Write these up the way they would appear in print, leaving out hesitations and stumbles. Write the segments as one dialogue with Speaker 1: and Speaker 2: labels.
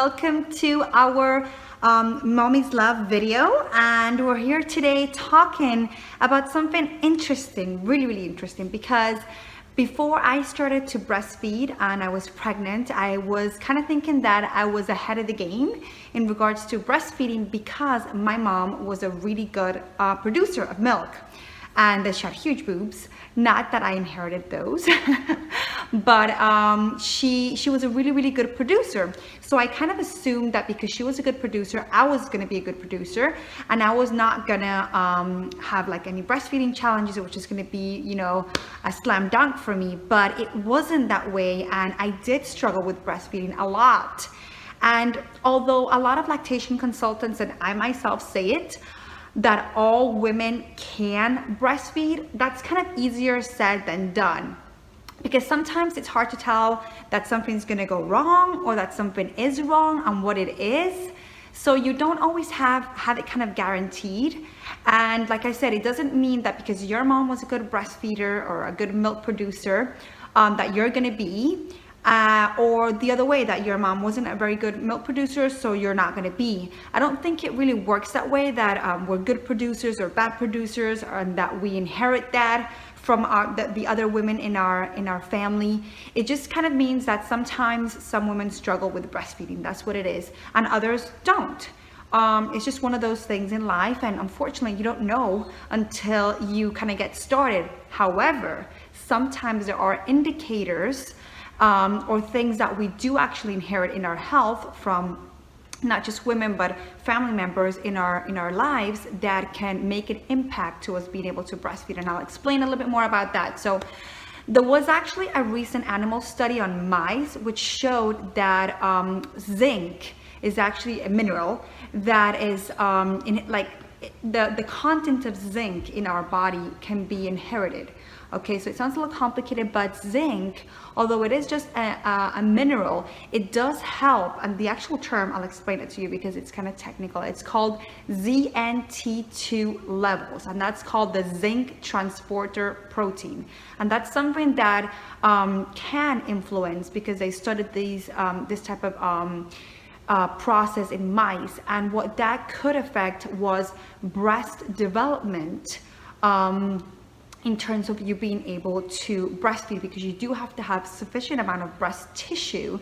Speaker 1: welcome to our Mommy's Love video, and we're here today talking about something interesting, really interesting, because before I started to breastfeed and I was pregnant, I was kind of thinking that I was ahead of the game in regards to breastfeeding because my mom was a really good producer of milk. And she had huge boobs. Not that I inherited those, but she was a really good producer. So I kind of assumed that because she was a good producer, I was gonna be a good producer, and I was not gonna have like any breastfeeding challenges, which is gonna be, you know, a slam dunk for me. But it wasn't that way, and I did struggle with breastfeeding a lot. And although a lot of lactation consultants and I myself say it, that all women can breastfeed, that's kind of easier said than done, because sometimes it's hard to tell that something's gonna go wrong or that something is wrong and what it is. So you don't always have it kind of guaranteed. And like I said, it doesn't mean that because your mom was a good breastfeeder or a good milk producer that you're gonna be, or the other way, that your mom wasn't a very good milk producer, so you're not going to be. I don't think it really works that way, that we're good producers or bad producers, and that we inherit that from the other women in our family. It just kind of means that sometimes some women struggle with breastfeeding. That's what it is, and others don't. It's just one of those things in life, and unfortunately you don't know until you kind of get started. However, sometimes there are indicators or things that we do actually inherit in our health from not just women but family members in our lives that can make an impact to us being able to breastfeed, and I'll explain a little bit more about that. So there was actually a recent animal study on mice which showed that zinc is actually a mineral that is the content of zinc in our body can be inherited. Okay, so it sounds a little complicated, but zinc, although it is just a mineral, it does help. And the actual term, I'll explain it to you because it's kind of technical. It's called ZNT2 levels, and that's called the zinc transporter protein. And that's something that can influence, because they studied this type of process in mice, and what that could affect was breast development in terms of you being able to breastfeed, because you do have to have sufficient amount of breast tissue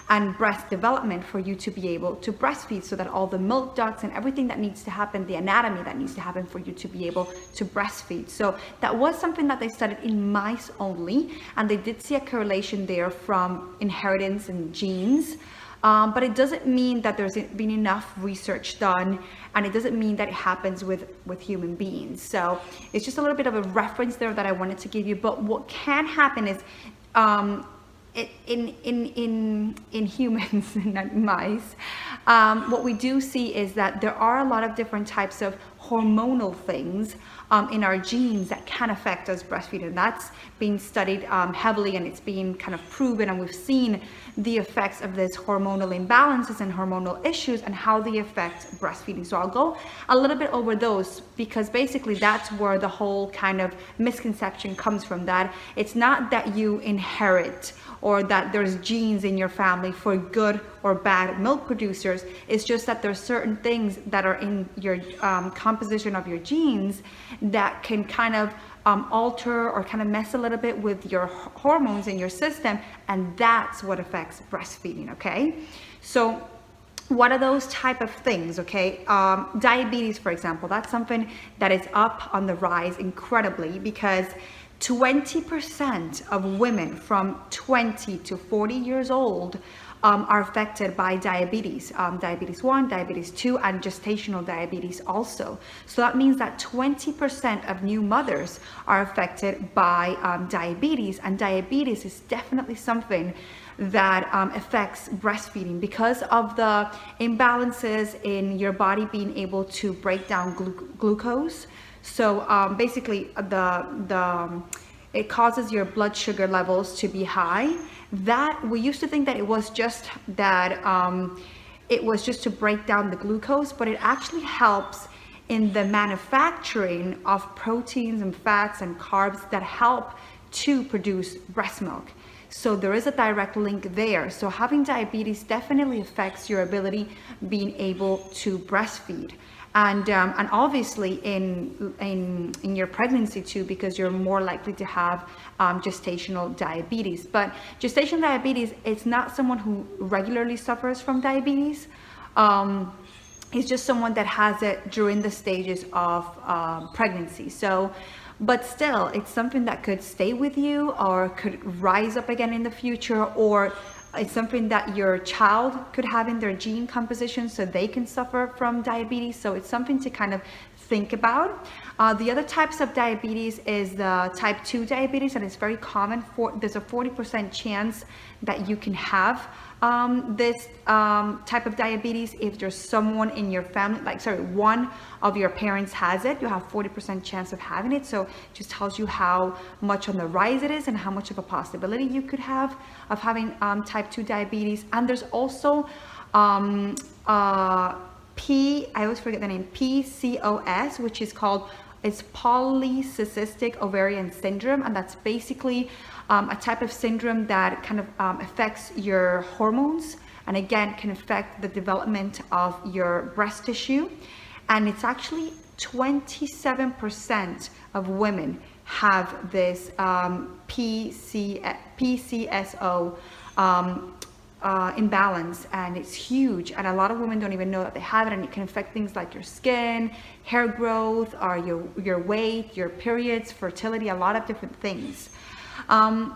Speaker 1: and breast development for you to be able to breastfeed, so that all the milk ducts and everything that needs to happen, the anatomy that needs to happen for you to be able to breastfeed. So that was something that they studied in mice only, and they did see a correlation there from inheritance and genes. But it doesn't mean that there's been enough research done, and it doesn't mean that it happens with human beings. So it's just a little bit of a reference there that I wanted to give you. But what can happen is in humans and not mice, what we do see is that there are a lot of different types of hormonal things in our genes that can affect us breastfeeding. That's being studied heavily, and it's being kind of proven, and we've seen the effects of this hormonal imbalances and hormonal issues and how they affect breastfeeding. So I'll go a little bit over those, because basically that's where the whole kind of misconception comes from, that it's not that you inherit or that there's genes in your family for good or bad milk producers. It's just that there's certain things that are in your composition of your genes that can kind of alter or kind of mess a little bit with your hormones in your system, and that's what affects breastfeeding. Okay, so what are those type of things? Okay, diabetes, for example, that's something that is up on the rise incredibly, because 20% of women from 20 to 40 years old are affected by diabetes, diabetes 1, diabetes 2, and gestational diabetes also. So that means that 20% of new mothers are affected by diabetes, and diabetes is definitely something that affects breastfeeding because of the imbalances in your body being able to break down glucose. So basically it causes your blood sugar levels to be high. That we used to think that it was just to break down the glucose, but it actually helps in the manufacturing of proteins and fats and carbs that help to produce breast milk. So there is a direct link there. So having diabetes definitely affects your ability being able to breastfeed. And obviously in your pregnancy too, because you're more likely to have gestational diabetes. But gestational diabetes, it's not someone who regularly suffers from diabetes. It's just someone that has it during the stages of pregnancy. So, but still, it's something that could stay with you or could rise up again in the future, or it's something that your child could have in their gene composition, so they can suffer from diabetes. So it's something to kind of think about. The other types of diabetes is the type 2 diabetes, and it's very common. There's a 40% chance that you can have this type of diabetes if there's someone in your family, one of your parents has it. You have 40% chance of having it. So it just tells you how much on the rise it is and how much of a possibility you could have of having type 2 diabetes. And there's also I always forget the name, PCOS, which is called, it's polycystic ovarian syndrome, and that's basically a type of syndrome that kind of affects your hormones, and again can affect the development of your breast tissue. And it's actually 27% of women have this PCSO imbalance, and it's huge, and a lot of women don't even know that they have it, and it can affect things like your skin, hair growth, or your weight, your periods, fertility, a lot of different things. And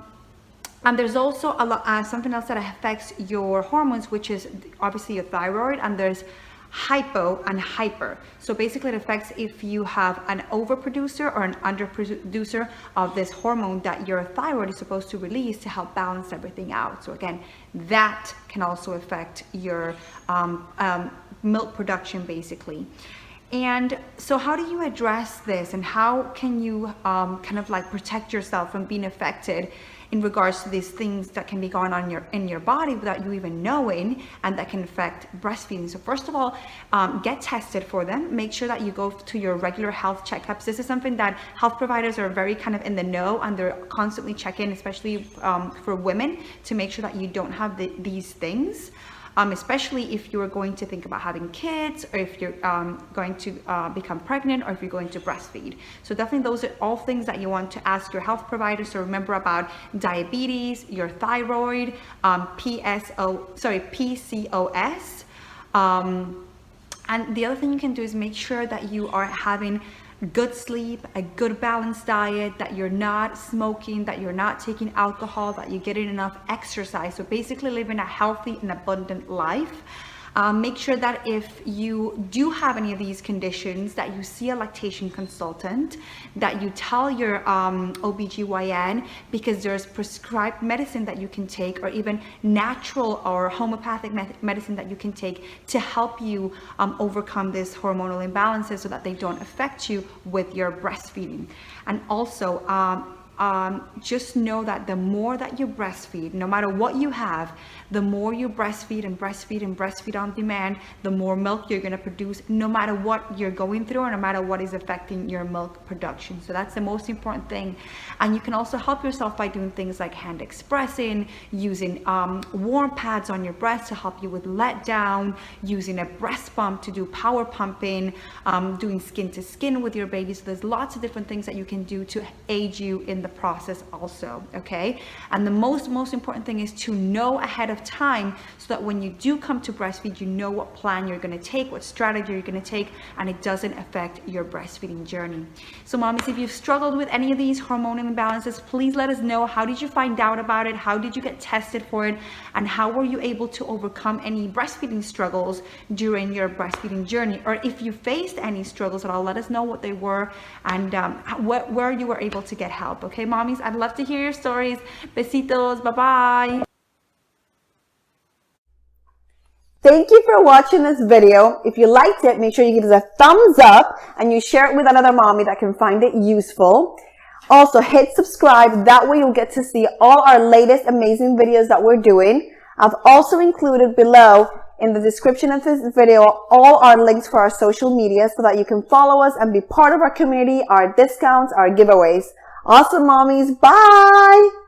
Speaker 1: there's also something else that affects your hormones, which is obviously your thyroid, and there's hypo and hyper. So basically it affects if you have an overproducer or an underproducer of this hormone that your thyroid is supposed to release to help balance everything out. So again, that can also affect your milk production basically. And so how do you address this, and how can you kind of like protect yourself from being affected in regards to these things that can be going on in your body without you even knowing, and that can affect breastfeeding? So first of all, get tested for them. Make sure that you go to your regular health checkups. This is something that health providers are very kind of in the know, and they're constantly checking, especially for women, to make sure that you don't have these things. Especially if you're going to think about having kids, or if you're going to become pregnant, or if you're going to breastfeed. So definitely those are all things that you want to ask your health provider. So remember about diabetes, your thyroid, PCOS. And the other thing you can do is make sure that you are having good sleep, a good balanced diet, that you're not smoking, that you're not taking alcohol, that you're getting enough exercise. So basically living a healthy and abundant life. Make sure that if you do have any of these conditions, that you see a lactation consultant, that you tell your OBGYN, because there's prescribed medicine that you can take, or even natural or homeopathic medicine that you can take to help you overcome this hormonal imbalances, so that they don't affect you with your breastfeeding. And also just know that the more that you breastfeed, no matter what you have, the more you breastfeed and breastfeed and breastfeed on demand, the more milk you're going to produce, no matter what you're going through, or no matter what is affecting your milk production. So that's the most important thing. And you can also help yourself by doing things like hand expressing, using warm pads on your breast to help you with let down, using a breast pump to do power pumping, doing skin to skin with your baby. So there's lots of different things that you can do to aid you in the process also, okay? And the most important thing is to know ahead of time, so that when you do come to breastfeed, you know what plan you're going to take, what strategy you're going to take, and it doesn't affect your breastfeeding journey. So mommies, if you've struggled with any of these hormonal imbalances, please let us know. How did you find out about it? How did you get tested for it? And how were you able to overcome any breastfeeding struggles during your breastfeeding journey? Or if you faced any struggles at all, let us know what they were, and where you were able to get help. Okay, mommies, I'd love to hear your stories. Besitos. Bye-bye.
Speaker 2: Thank you for watching this video. If you liked it, make sure you give us a thumbs up and you share it with another mommy that can find it useful. Also, hit subscribe. That way you'll get to see all our latest amazing videos that we're doing. I've also included below in the description of this video all our links for our social media, so that you can follow us and be part of our community, our discounts, our giveaways. Awesome, mommies. Bye.